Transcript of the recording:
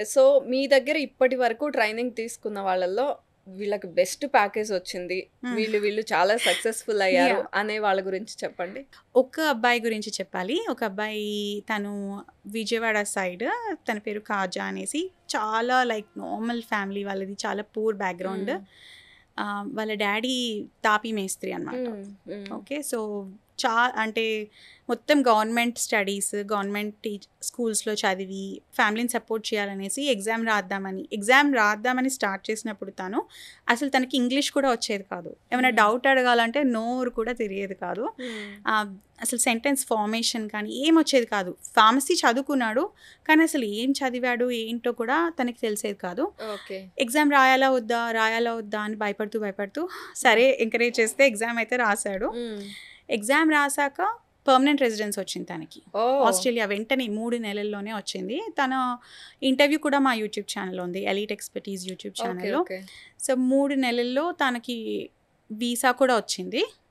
So, మీ దగ్గర ఇప్పటి వరకు ట్రైనింగ్ తీసుకున్న వాళ్ళలో వీళ్ళకి బెస్ట్ ప్యాకేజ్ వచ్చింది. వీళ్ళు చాలా సక్సెస్‌ఫుల్ అయ్యారు యాహ్! అనే వాళ్ళ గురించి చెప్పండి. ఒక అబ్బాయి గురించి చెప్పాలి. ఒక అబ్బాయి తను విజయవాడ సైడ్, తన పేరు కాజా అనేసి. చాలా లైక్ నార్మల్ ఫ్యామిలీ వాళ్ళది. చాలా పూర్ బ్యాక్‌గ్రౌండ్. వాళ్ళ డ్యాడీ తాపీ మేస్త్రి అనమాట. హ్మ్. హ్మ్. ఓకే. సో, అంటే మొత్తం గవర్నమెంట్ స్టడీస్, గవర్నమెంట్ స్కూల్స్‌లో చదివి ఫ్యామిలీని సపోర్ట్ చేయాలనేసి ఎగ్జామ్ రాద్దామని స్టార్ట్ చేసినప్పుడు అసలు తనకి ఇంగ్లీష్ కూడా వచ్చేది కాదు. ఏమైనా డౌట్ అడగాలంటే నోరు కూడా తెలియేది కాదు. అసలు సెంటెన్స్ ఫార్మేషన్ కానీ ఏమొచ్చేది కాదు. ఫార్మసీ చదువుకున్నాడు. కానీ అసలు ఏం చదివాడు ఏంటో కూడా తనకి తెలిసేది కాదు. ఓకే. ఎగ్జామ్ రాయాలా వద్దా అని భయపడుతూ సరే ఎంకరేజ్ చేస్తే ఎగ్జామ్ అయితే రాశాడు. ఎగ్జామ్ రాసాక పర్మనెంట్ రెసిడెన్స్ వచ్చింది తనకి. ఆస్ట్రేలియా వెంటనే 3 నెలల్లోనే వచ్చింది. తన ఇంటర్వ్యూ కూడా మా యూట్యూబ్ ఛానల్లో ఉంది. ఎలీట్ ఎక్స్‌పర్టీస్ యూట్యూబ్ ఛానల్లో. సో 3 నెలల్లో తనకి వీసా కూడా వచ్చింది.